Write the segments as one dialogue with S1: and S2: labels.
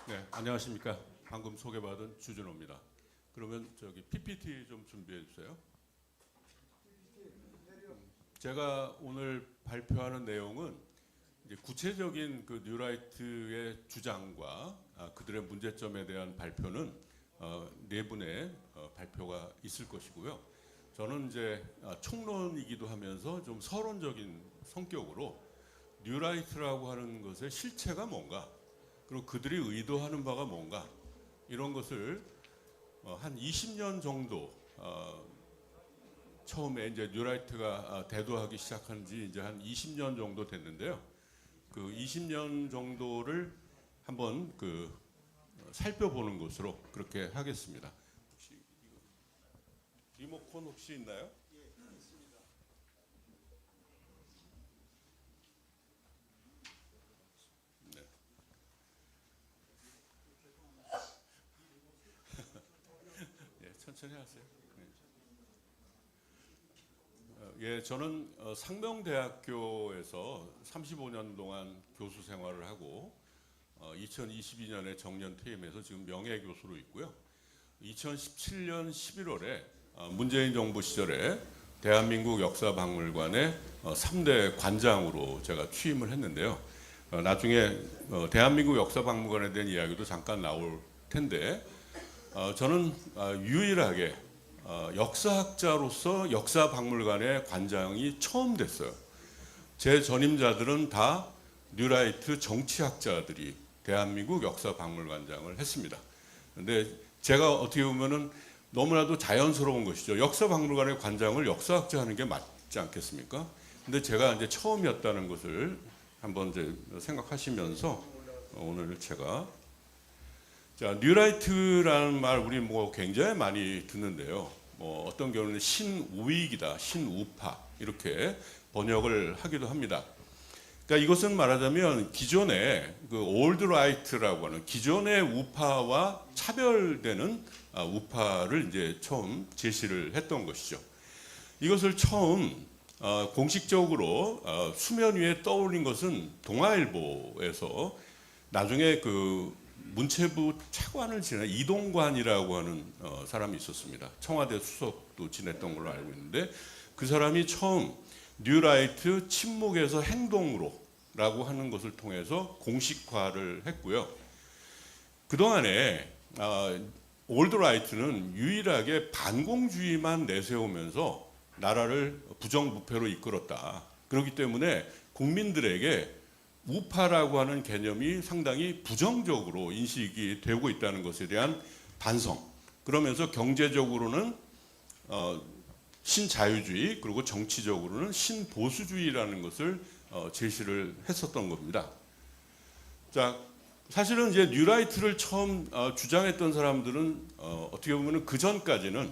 S1: 네, 안녕하십니까. 방금 소개받은 주준호입니다. 그러면 저기 PPT 좀 준비해 주세요. 제가 오늘 발표하는 내용은 이제 구체적인 그 뉴라이트의 주장과 그들의 문제점에 대한 발표는 네 분의 발표가 있을 것이고요. 저는 이제 총론이기도 하면서 좀 서론적인 성격으로 뉴라이트라고 하는 것의 실체가 뭔가, 그리고 그들이 의도하는 바가 뭔가, 이런 것을 한 20년 정도 처음에 이제 뉴라이트가 대두하기 시작한 지 이제 한 20년 정도 됐는데요. 그 20년 정도를 한번 살펴보는 것으로 그렇게 하겠습니다. 혹시 리모컨 혹시 있나요? 네. 예, 천천히 하세요. 예, 저는 상명대학교에서 35년 동안 교수 생활을 하고 2022년에 정년 퇴임해서 지금 명예교수로 있고요. 2017년 11월에 문재인 정부 시절에 대한민국 역사박물관의 3대 관장으로 제가 취임을 했는데요. 나중에 대한민국 역사박물관에 대한 이야기도 잠깐 나올 텐데 저는 유일하게 역사학자로서 역사박물관의 관장이 처음 됐어요. 제 전임자들은 다 뉴라이트 정치학자들이 대한민국 역사박물관장을 했습니다. 근데 제가 어떻게 보면은 너무나도 자연스러운 것이죠. 역사박물관의 관장을 역사학자 하는 게 맞지 않겠습니까? 근데 제가 이제 처음이었다는 것을 한번 이제 생각하시면서 오늘 제가 뉴라이트라는 말 우리 굉장히 많이 듣는데요. 어떤 경우는 신우익이다, 신우파 이렇게 번역을 하기도 합니다. 그러니까 이것은 말하자면 기존의 그 올드 라이트라고 하는 기존의 우파와 차별되는 우파를 이제 처음 제시를 했던 것이죠. 이것을 처음 공식적으로 수면 위에 떠올린 것은 동아일보에서 나중에 그 문체부 차관을 지낸 이동관이라고 하는 사람이 있었습니다. 청와대 수석도 지냈던 걸로 알고 있는데 그 사람이 처음 뉴라이트 침묵에서 행동으로라고 하는 것을 통해서 공식화를 했고요. 그동안에 올드라이트는 유일하게 반공주의만 내세우면서 나라를 부정부패로 이끌었다. 그렇기 때문에 국민들에게 우파라고 하는 개념이 상당히 부정적으로 인식이 되고 있다는 것에 대한 반성. 그러면서 경제적으로는 신자유주의, 그리고 정치적으로는 신보수주의라는 것을 제시를 했었던 겁니다. 자, 사실은 이제 뉴라이트를 처음 주장했던 사람들은 어떻게 보면 그 전까지는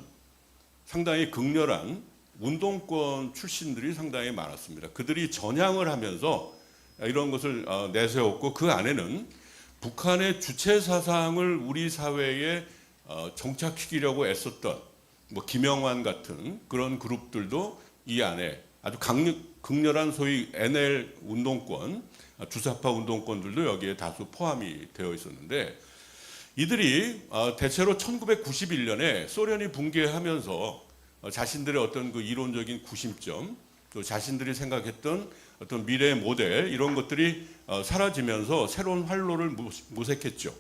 S1: 상당히 극렬한 운동권 출신들이 상당히 많았습니다. 그들이 전향을 하면서 이런 것을 내세웠고 그 안에는 북한의 주체 사상을 우리 사회에 정착시키려고 애썼던 김영환 같은 그런 그룹들도 이 안에 아주 극렬한 소위 NL 운동권, 주사파 운동권들도 여기에 다수 포함이 되어 있었는데 이들이 대체로 1991년에 소련이 붕괴하면서 자신들의 어떤 그 이론적인 구심점, 또 자신들이 생각했던 어떤 미래의 모델 이런 것들이 사라지면서 새로운 활로를 모색했죠.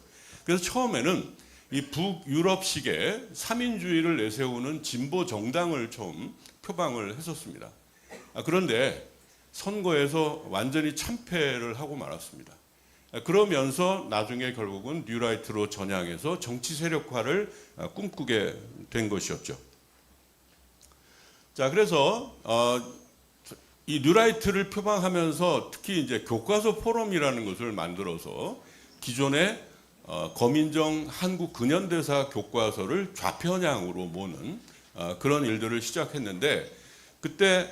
S1: 그래서 처음에는 이 북유럽식의 삼인주의를 내세우는 진보 정당을 처음 표방을 했었습니다. 그런데 선거에서 완전히 참패를 하고 말았습니다. 그러면서 나중에 결국은 뉴라이트로 전향해서 정치 세력화를 꿈꾸게 된 것이었죠. 자, 그래서 이 뉴라이트를 표방하면서 특히 이제 교과서 포럼이라는 것을 만들어서 기존의 거민정 한국 근현대사 교과서를 좌편향으로 모는 그런 일들을 시작했는데 그때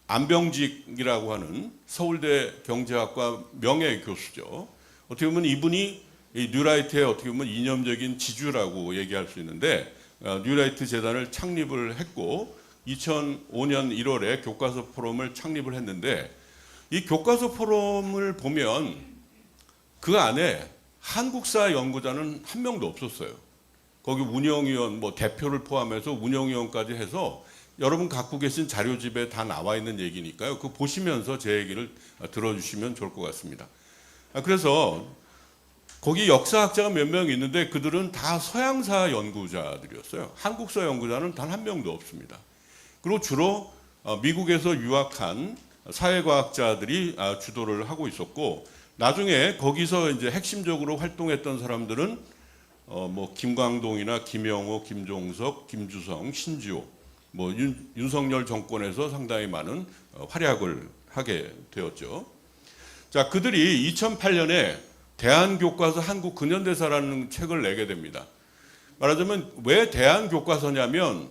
S1: 안병직이라고 하는 서울대 경제학과 명예교수죠. 어떻게 보면 이분이 이 뉴라이트의 어떻게 보면 이념적인 지주라고 얘기할 수 있는데 뉴라이트 재단을 창립을 했고 2005년 1월에 교과서 포럼을 창립을 했는데 이 교과서 포럼을 보면 그 안에 한국사 연구자는 한 명도 없었어요. 거기 운영위원, 뭐 대표를 포함해서 운영위원까지 해서 여러분 갖고 계신 자료집에 다 나와 있는 얘기니까요. 그거 보시면서 제 얘기를 들어주시면 좋을 것 같습니다. 그래서 거기 역사학자가 몇 명 있는데 그들은 다 서양사 연구자들이었어요. 한국사 연구자는 단 한 명도 없습니다. 그리고 주로 미국에서 유학한 사회과학자들이 주도를 하고 있었고, 나중에 거기서 이제 핵심적으로 활동했던 사람들은 뭐 김광동이나 김영호, 김종석, 김주성, 신지호, 뭐 윤석열 정권에서 상당히 많은 활약을 하게 되었죠. 자, 그들이 2008년에 대한교과서 한국 근현대사라는 책을 내게 됩니다. 말하자면 왜 대한교과서냐면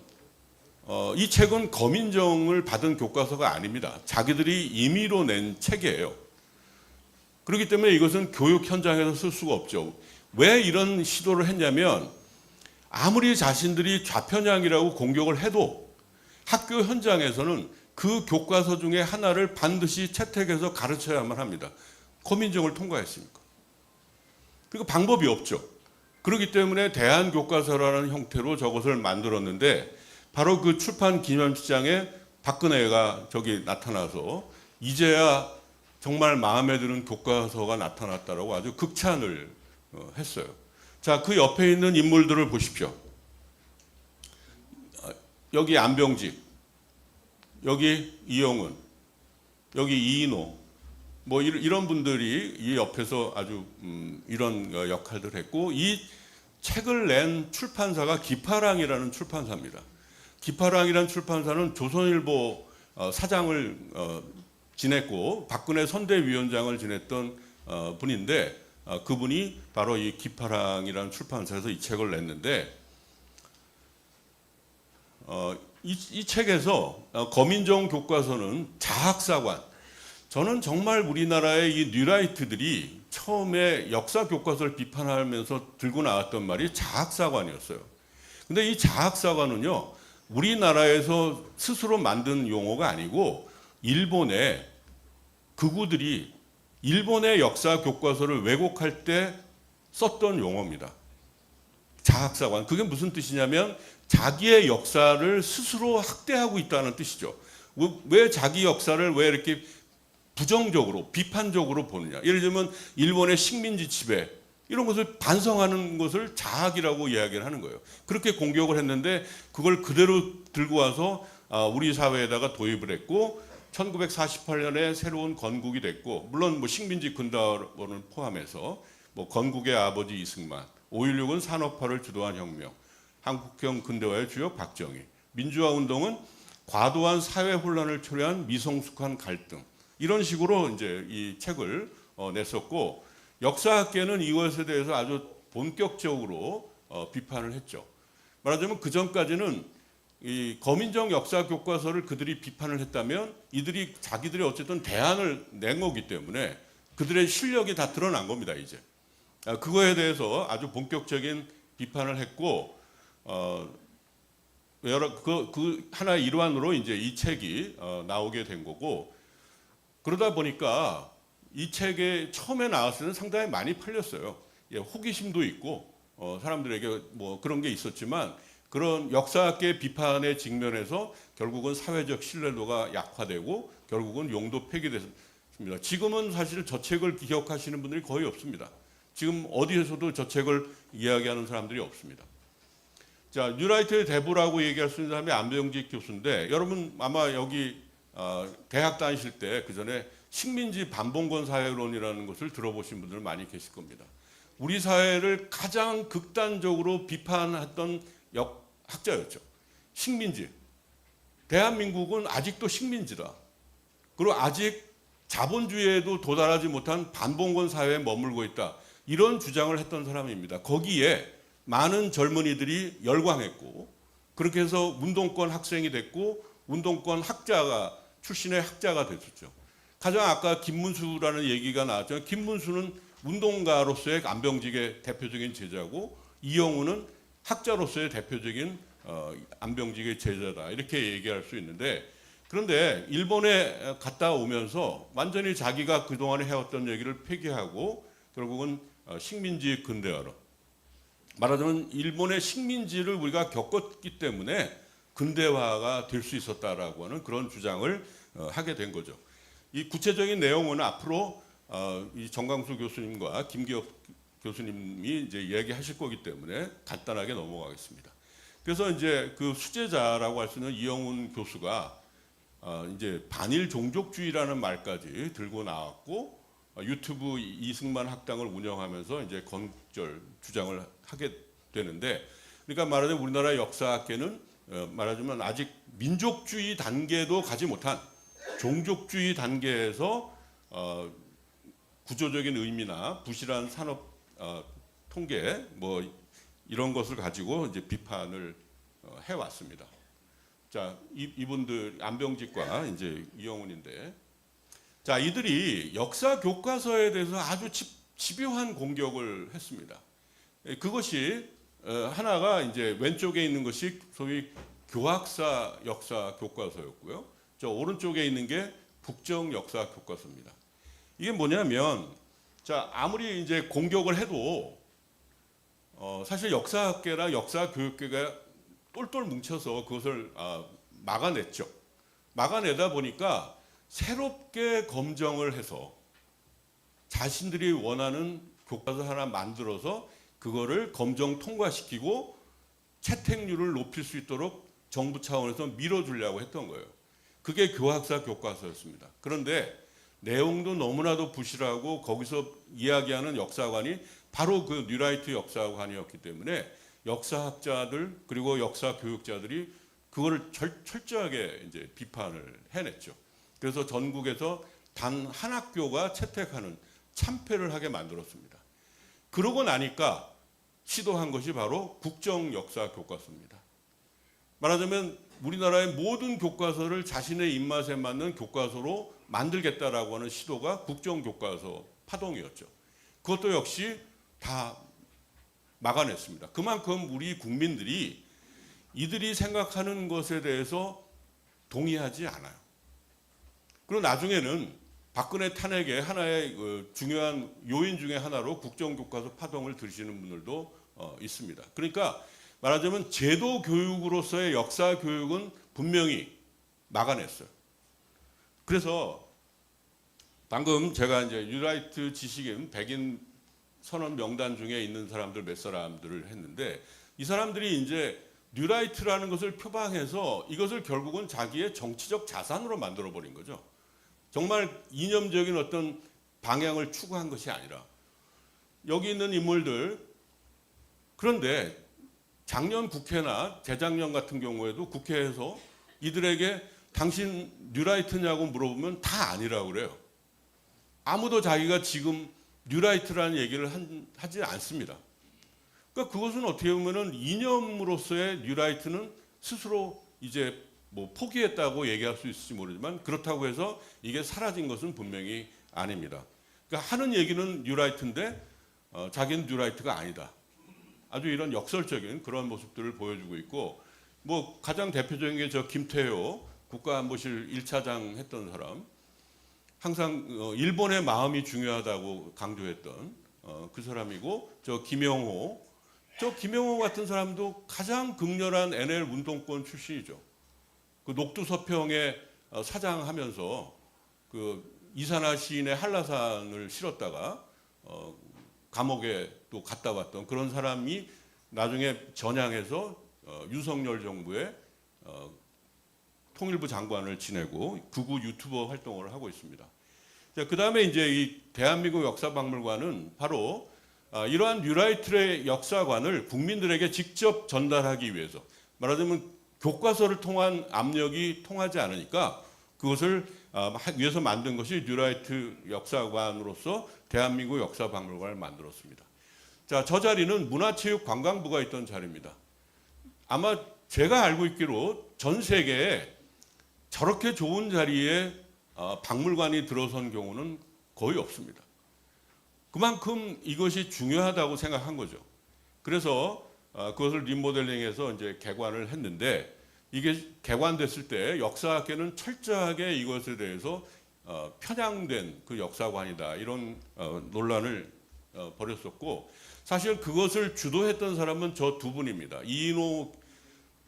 S1: 이 책은 검인정을 받은 교과서가 아닙니다. 자기들이 임의로 낸 책이에요. 그렇기 때문에 이것은 교육 현장에서 쓸 수가 없죠. 왜 이런 시도를 했냐면 아무리 자신들이 좌편향이라고 공격을 해도 학교 현장에서는 그 교과서 중에 하나를 반드시 채택해서 가르쳐야만 합니다. 검인정을 통과했으니까. 그리고 방법이 없죠. 그렇기 때문에 대한교과서라는 형태로 저것을 만들었는데, 바로 그 출판 기념식장에 박근혜가 저기 나타나서 이제야 정말 마음에 드는 교과서가 나타났다라고 아주 극찬을 했어요. 자, 그 옆에 있는 인물들을 보십시오. 여기 안병직, 여기 이영훈, 여기 이인호, 뭐 이런 분들이 이 옆에서 아주 이런 역할들을 했고, 이 책을 낸 출판사가 기파랑이라는 출판사입니다. 기파랑이라는 출판사는 조선일보 사장을 지냈고 박근혜 선대위원장을 지냈던 분인데, 그분이 바로 이 기파랑이라는 출판사에서 이 책을 냈는데, 이 책에서 검인정 교과서는 자학사관, 저는 정말 우리나라의 이 뉴라이트들이 처음에 역사 교과서를 비판하면서 들고 나왔던 말이 자학사관이었어요. 근데 이 자학사관은요, 우리나라에서 스스로 만든 용어가 아니고 일본의 극우들이 일본의 역사 교과서를 왜곡할 때 썼던 용어입니다. 자학사관. 그게 무슨 뜻이냐면 자기의 역사를 스스로 학대하고 있다는 뜻이죠. 왜 자기 역사를 왜 이렇게 부정적으로, 비판적으로 보느냐. 예를 들면 일본의 식민지 지배, 이런 것을 반성하는 것을 자학이라고 이야기를 하는 거예요. 그렇게 공격을 했는데 그걸 그대로 들고 와서 우리 사회에다가 도입을 했고, 1948년에 새로운 건국이 됐고, 물론 뭐 식민지 군단을 포함해서 뭐 건국의 아버지 이승만, 5.16은 산업화를 주도한 혁명, 한국형 근대화의 주역 박정희, 민주화 운동은 과도한 사회 혼란을 초래한 미성숙한 갈등, 이런 식으로 이제 이 책을 냈었고, 역사학계는 이것에 대해서 아주 본격적으로 비판을 했죠. 말하자면 그 전까지는 이 검인정 역사 교과서를 그들이 비판을 했다면 이들이 자기들이 어쨌든 대안을 낸 거기 때문에 그들의 실력이 다 드러난 겁니다. 이제 그거에 대해서 아주 본격적인 비판을 했고, 그 하나의 일환으로 이제 이 책이 나오게 된 거고, 그러다 보니까 이 책에 처음에 나왔을 때는 상당히 많이 팔렸어요. 예, 호기심도 있고 사람들에게 뭐 그런 게 있었지만, 그런 역사학계 비판의 직면에서 결국은 사회적 신뢰도가 약화되고 결국은 용도 폐기됐습니다. 지금은 사실 저 책을 기억하시는 분들이 거의 없습니다. 지금 어디에서도 저 책을 이야기하는 사람들이 없습니다. 자, 뉴라이트의 대부라고 얘기할 수 있는 사람이 안병직 교수인데, 여러분 아마 여기 대학 다니실 때 그 전에 식민지 반봉건 사회론이라는 것을 들어보신 분들 많이 계실 겁니다. 우리 사회를 가장 극단적으로 비판했던 학자였죠. 식민지. 대한민국은 아직도 식민지다. 그리고 아직 자본주의에도 도달하지 못한 반봉건 사회에 머물고 있다. 이런 주장을 했던 사람입니다. 거기에 많은 젊은이들이 열광했고, 그렇게 해서 운동권 학생이 됐고 운동권 학자가 출신의 학자가 됐었죠. 가장 아까 김문수라는 얘기가 나왔죠. 김문수는 운동가로서의 안병직의 대표적인 제자고, 이영우는 학자로서의 대표적인 안병직의 제자다, 이렇게 얘기할 수 있는데, 그런데 일본에 갔다 오면서 완전히 자기가 그동안에 해왔던 얘기를 폐기하고 결국은 식민지 근대화론. 말하자면 일본의 식민지를 우리가 겪었기 때문에 근대화가 될 수 있었다라고 하는 그런 주장을 하게 된 거죠. 이 구체적인 내용은 앞으로 이 정광수 교수님과 김기업 교수님이 이제 이야기하실 거기 때문에 간단하게 넘어가겠습니다. 그래서 이제 그 수제자라고 할 수 있는 이영훈 교수가 이제 반일 종족주의라는 말까지 들고 나왔고 유튜브 이승만 학당을 운영하면서 이제 건국절 주장을 하게 되는데, 그러니까 말하자면 우리나라 역사학계는 말하자면 아직 민족주의 단계도 가지 못한 종족주의 단계에서 구조적인 의미나 부실한 산업 통계 뭐 이런 것을 가지고 이제 비판을 해왔습니다. 자, 이분들 안병직과 이제 이영훈인데, 자, 이들이 역사 교과서에 대해서 아주 집요한 공격을 했습니다. 그것이 하나가 이제 왼쪽에 있는 것이 소위 교학사 역사 교과서였고요. 저 오른쪽에 있는 게 국정 역사 교과서입니다. 이게 뭐냐면, 자, 아무리 이제 공격을 해도 사실 역사학계나 역사교육계가 똘똘 뭉쳐서 그것을 막아냈죠. 막아내다 보니까 새롭게 검정을 해서 자신들이 원하는 교과서 하나 만들어서 그거를 검정 통과시키고 채택률을 높일 수 있도록 정부 차원에서 밀어주려고 했던 거예요. 그게 교학사 교과서였습니다. 그런데 내용도 너무나도 부실하고 거기서 이야기하는 역사관이 바로 그 뉴라이트 역사관이었기 때문에 역사학자들 그리고 역사 교육자들이 그거를 철저하게 이제 비판을 해냈죠. 그래서 전국에서 단 한 학교가 채택하는 참패를 하게 만들었습니다. 그러고 나니까 시도한 것이 바로 국정 역사 교과서입니다. 말하자면 우리나라의 모든 교과서를 자신의 입맛에 맞는 교과서로 만들겠다라고 하는 시도가 국정 교과서 파동이었죠. 그것도 역시 다 막아냈습니다. 그만큼 우리 국민들이 이들이 생각하는 것에 대해서 동의하지 않아요. 그리고 나중에는 박근혜 탄핵의 하나의 중요한 요인 중에 하나로 국정교과서 파동을 들으시는 분들도 있습니다. 그러니까 말하자면 제도 교육으로서의 역사 교육은 분명히 막아냈어요. 그래서 방금 제가 이제 뉴라이트 지식인 백인 선언 명단 중에 있는 사람들 몇 사람들을 했는데, 이 사람들이 이제 뉴라이트라는 것을 표방해서 이것을 결국은 자기의 정치적 자산으로 만들어 버린 거죠. 정말 이념적인 어떤 방향을 추구한 것이 아니라 여기 있는 인물들, 그런데 작년 국회나 재작년 같은 경우에도 국회에서 이들에게 당신 뉴라이트냐고 물어보면 다 아니라고 그래요. 아무도 자기가 지금 뉴라이트라는 얘기를 하지 않습니다. 그러니까 그것은 어떻게 보면은 이념으로서의 뉴라이트는 스스로 이제 뭐 포기했다고 얘기할 수 있을지 모르지만 그렇다고 해서 이게 사라진 것은 분명히 아닙니다. 그러니까 하는 얘기는 뉴라이트인데 자기는 뉴라이트가 아니다. 아주 이런 역설적인 그런 모습들을 보여주고 있고, 뭐 가장 대표적인 게 저 김태효 국가안보실 1차장 했던 사람, 항상 일본의 마음이 중요하다고 강조했던 그 사람이고, 저 김영호 같은 사람도 가장 극렬한 NL 운동권 출신이죠. 그 녹두서평에 사장하면서 그 이산화 시인의 한라산을 실었다가 감옥에 또 갔다 왔던 그런 사람이 나중에 전향해서 윤석열 정부의 통일부 장관을 지내고 극우 유튜버 활동을 하고 있습니다. 그 다음에 이제 이 대한민국 역사박물관은 바로 이러한 뉴라이트의 역사관을 국민들에게 직접 전달하기 위해서, 말하자면 교과서를 통한 압력이 통하지 않으니까 그것을 위해서 만든 것이 뉴라이트 역사관으로서 대한민국 역사박물관을 만들었습니다. 자, 저 자리는 문화체육관광부가 있던 자리입니다. 아마 제가 알고 있기로 전 세계에 저렇게 좋은 자리에 박물관이 들어선 경우는 거의 없습니다. 그만큼 이것이 중요하다고 생각한 거죠. 그래서 그것을 리모델링해서 이제 개관을 했는데, 이게 개관됐을 때 역사학계는 철저하게 이것에 대해서 편향된 그 역사관이다, 이런 논란을 벌였었고, 사실 그것을 주도했던 사람은 저 두 분입니다. 이인호,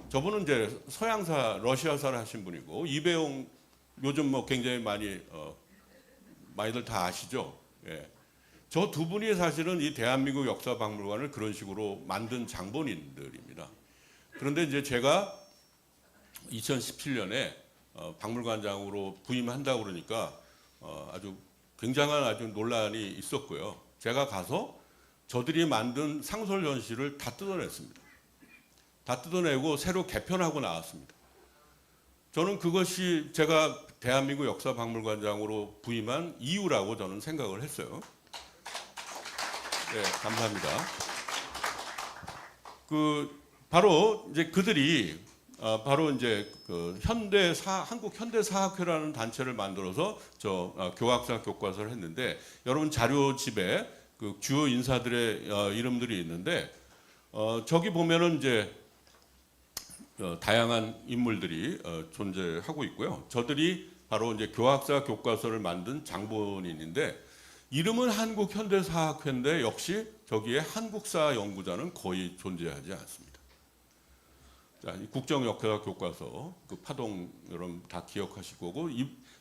S1: 저분은 이제 서양사 러시아사를 하신 분이고, 이배용 요즘 뭐 굉장히 많이들 다 아시죠. 예. 저 두 분이 사실은 이 대한민국 역사박물관을 그런 식으로 만든 장본인들입니다. 그런데 이제 제가 2017년에 박물관장으로 부임한다고 그러니까 아주 굉장한 아주 논란이 있었고요. 제가 가서 저들이 만든 상설 전시를 다 뜯어냈습니다. 다 뜯어내고 새로 개편하고 나왔습니다. 저는 그것이 제가 대한민국 역사박물관장으로 부임한 이유라고 저는 생각을 했어요. 네, 감사합니다. 바로 이제 그들이 바로 이제 그 한국 현대사학회라는 단체를 만들어서 교학사 교과서를 했는데, 여러분 자료집에 그 주요 인사들의 이름들이 있는데, 저기 보면은 이제 다양한 인물들이 존재하고 있고요. 저들이 바로 이제 교학사 교과서를 만든 장본인인데, 이름은 한국현대사학회인데 역시 저기에 한국사 연구자는 거의 존재하지 않습니다. 자, 이 국정역사 교과서 그 파동 여러분 다 기억하실 거고,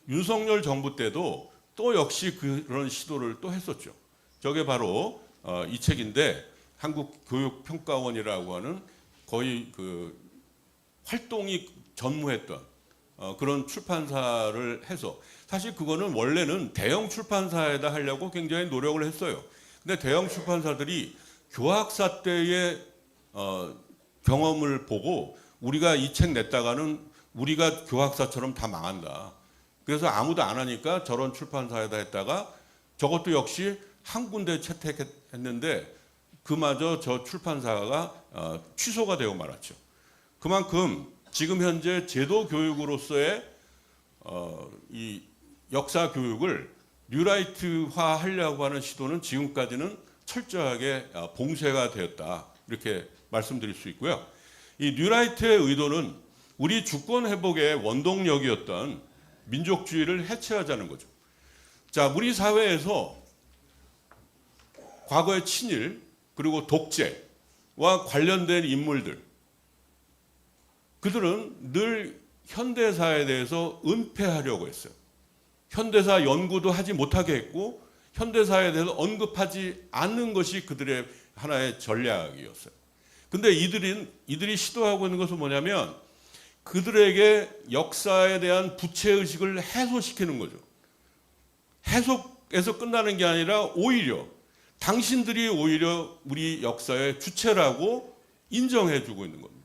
S1: 윤석열 정부 때도 또 역시 그런 시도를 또 했었죠. 저게 바로 이 책인데, 한국교육평가원이라고 하는 거의 그 활동이 전무했던 그런 출판사를 해서, 사실 그거는 원래는 대형 출판사에다 하려고 굉장히 노력을 했어요. 근데 대형 출판사들이 교학사 때의 경험을 보고, 우리가 이 책 냈다가는 우리가 교학사처럼 다 망한다. 그래서 아무도 안 하니까 저런 출판사에다 했다가 저것도 역시 한 군데 채택했는데 그마저 저 출판사가 취소가 되고 말았죠. 그만큼 지금 현재 제도 교육으로서의 이 역사 교육을 뉴라이트화 하려고 하는 시도는 지금까지는 철저하게 봉쇄가 되었다, 이렇게 말씀드릴 수 있고요. 이 뉴라이트의 의도는 우리 주권 회복의 원동력이었던 민족주의를 해체하자는 거죠. 자, 우리 사회에서 과거의 친일 그리고 독재와 관련된 인물들, 그들은 늘 현대사에 대해서 은폐하려고 했어요. 현대사 연구도 하지 못하게 했고, 현대사에 대해서 언급하지 않는 것이 그들의 하나의 전략이었어요. 근데 이들이 시도하고 있는 것은 뭐냐면, 그들에게 역사에 대한 부채의식을 해소시키는 거죠. 해석에서 끝나는 게 아니라 오히려 당신들이 오히려 우리 역사의 주체라고 인정해주고 있는 겁니다.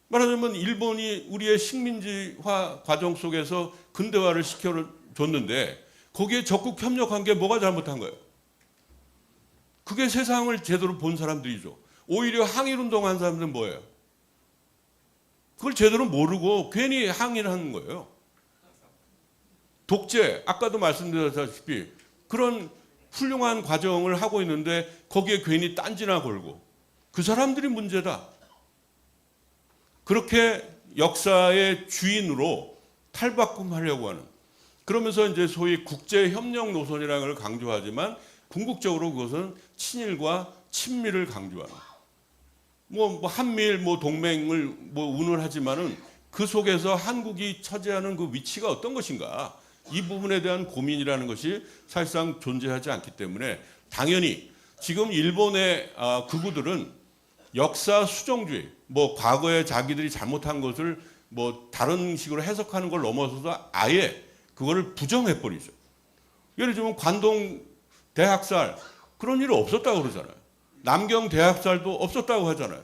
S1: 말하자면 일본이 우리의 식민지화 과정 속에서 근대화를 시켜줬는데 거기에 적극 협력한 게 뭐가 잘못한 거예요? 그게 세상을 제대로 본 사람들이죠. 오히려 항일운동한 사람들은 뭐예요? 그걸 제대로 모르고 괜히 항의를 하는 거예요. 독재, 아까도 말씀드렸다시피 그런 훌륭한 과정을 하고 있는데 거기에 괜히 딴지나 걸고, 그 사람들이 문제다. 그렇게 역사의 주인으로 탈바꿈하려고 하는, 그러면서 이제 소위 국제협력 노선이라는 걸 강조하지만 궁극적으로 그것은 친일과 친미를 강조하는, 뭐 한미일 동맹을 운운하지만은 그 속에서 한국이 차지하는 그 위치가 어떤 것인가, 이 부분에 대한 고민이라는 것이 사실상 존재하지 않기 때문에, 당연히 지금 일본의 극우들은 역사 수정주의, 과거에 자기들이 잘못한 것을 다른 식으로 해석하는 걸 넘어서서 아예 그거를 부정해버리죠. 예를 들면 관동 대학살, 그런 일이 없었다고 그러잖아요. 남경 대학살도 없었다고 하잖아요.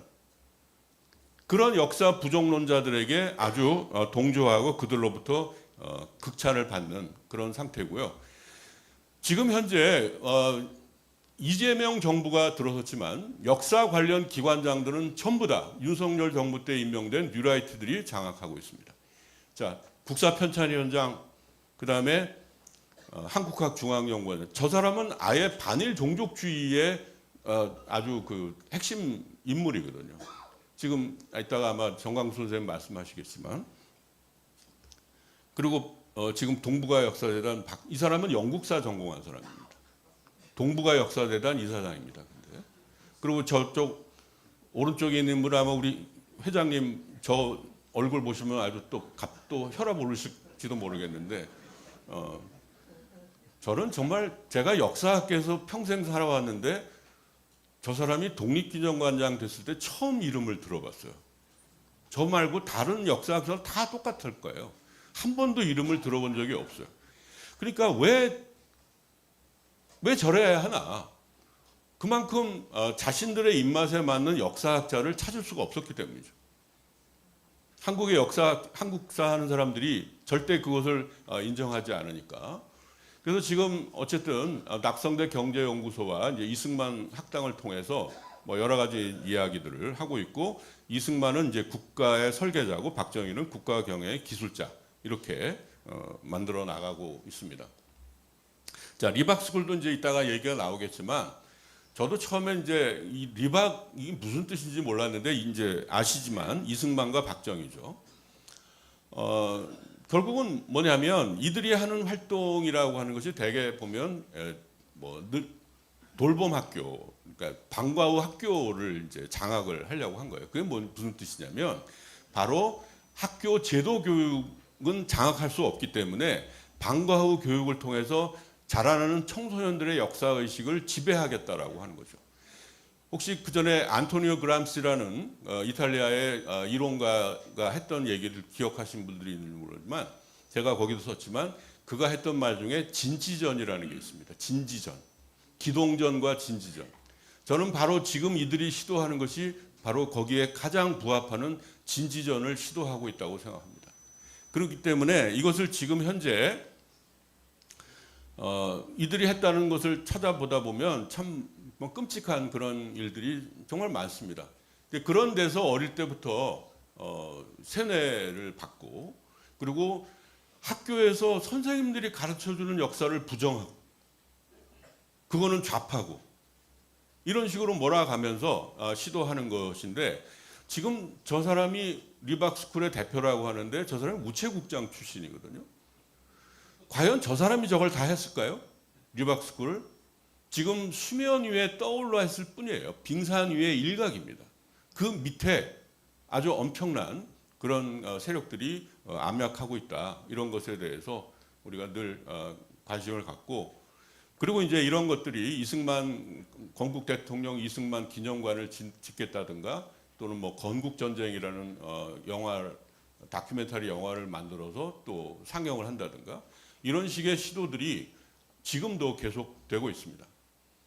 S1: 그런 역사 부정론자들에게 아주 동조하고 그들로부터 극찬을 받는 그런 상태고요. 지금 현재 이재명 정부가 들어섰지만 역사 관련 기관장들은 전부 다 윤석열 정부 때 임명된 뉴라이트들이 장악하고 있습니다. 자, 국사편찬위원장, 그다음에 한국학중앙연구원, 저 사람은 아예 반일 종족주의의 아주 그 핵심 인물이거든요. 지금 이따가 아마 정광수 선생님 말씀하시겠지만, 그리고 지금 동북아 역사재단 이 사람은 영국사 전공한 사람입니다. 동북아 역사대단 이사장입니다. 근데. 그리고 저쪽 오른쪽에 있는 분 아마 우리 회장님 저 얼굴 보시면 아주 또 혈압 오르실지도 모르겠는데 저는 정말 제가 역사학계에서 평생 살아왔는데 저 사람이 독립기념관장 됐을 때 처음 이름을 들어봤어요. 저 말고 다른 역사학자는 다 똑같을 거예요. 한 번도 이름을 들어본 적이 없어요. 그러니까 왜 저래야 하나? 그만큼 자신들의 입맛에 맞는 역사학자를 찾을 수가 없었기 때문이죠. 한국의 한국사 하는 사람들이 절대 그것을 인정하지 않으니까. 그래서 지금 어쨌든 낙성대 경제연구소와 이제 이승만 학당을 통해서 뭐 여러 가지 이야기들을 하고 있고, 이승만은 이제 국가의 설계자고 박정희는 국가경영의 기술자, 이렇게 만들어 나가고 있습니다. 자, 리박스쿨도 이제 이따가 얘기가 나오겠지만, 저도 처음에 이제 이 리박이 무슨 뜻인지 몰랐는데 이제 아시지만 이승만과 박정희죠. 결국은 뭐냐면 이들이 하는 활동이라고 하는 것이 대개 보면 돌봄 학교, 그러니까 방과 후 학교를 이제 장악을 하려고 한 거예요. 그게 무슨 뜻이냐면 바로 학교 제도 교육은 장악할 수 없기 때문에 방과 후 교육을 통해서 자라나는 청소년들의 역사 의식을 지배하겠다라고 하는 거죠. 혹시 그 전에 안토니오 그람시라는 이탈리아의 이론가가 했던 얘기를 기억하신 분들이 있는지 모르지만, 제가 거기도 썼지만 그가 했던 말 중에 진지전이라는 게 있습니다. 진지전, 기동전과 진지전. 저는 바로 지금 이들이 시도하는 것이 바로 거기에 가장 부합하는 진지전을 시도하고 있다고 생각합니다. 그렇기 때문에 이것을 지금 현재 이들이 했다는 것을 찾아보다 보면 참 끔찍한 그런 일들이 정말 많습니다. 그런 데서 어릴 때부터 세뇌를 받고, 그리고 학교에서 선생님들이 가르쳐주는 역사를 부정하고, 그거는 좌파고, 이런 식으로 몰아가면서 시도하는 것인데, 지금 저 사람이 리박스쿨의 대표라고 하는데 저 사람이 우체국장 출신이거든요. 과연 저 사람이 저걸 다 했을까요? 리박스쿨을? 지금 수면 위에 떠올라 했을 뿐이에요. 빙산 위의 일각입니다. 그 밑에 아주 엄청난 그런 세력들이 암약하고 있다. 이런 것에 대해서 우리가 늘 관심을 갖고, 그리고 이제 이런 것들이 이승만 건국 대통령 이승만 기념관을 짓겠다든가, 또는 뭐 건국전쟁이라는 다큐멘터리 영화를 만들어서 또 상영을 한다든가, 이런 식의 시도들이 지금도 계속되고 있습니다.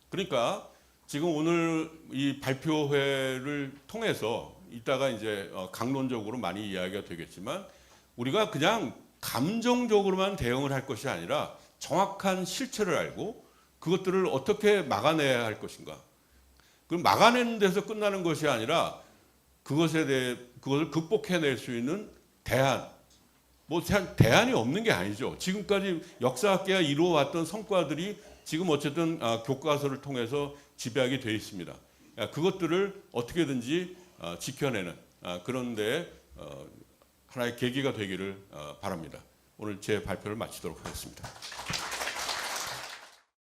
S1: 그러니까 지금 오늘 이 발표회를 통해서 이따가 이제 강론적으로 많이 이야기가 되겠지만, 우리가 그냥 감정적으로만 대응을 할 것이 아니라 정확한 실체를 알고 그것들을 어떻게 막아내야 할 것인가. 그럼 막아내는 데서 끝나는 것이 아니라 그것을 극복해낼 수 있는 대안, 대안이 없는 게 아니죠. 지금까지 역사학계가 이루어왔던 성과들이 지금 어쨌든 교과서를 통해서 집약이 되어 있습니다. 그것들을 어떻게든지 지켜내는 그런 데 하나의 계기가 되기를 바랍니다. 오늘 제 발표를 마치도록 하겠습니다.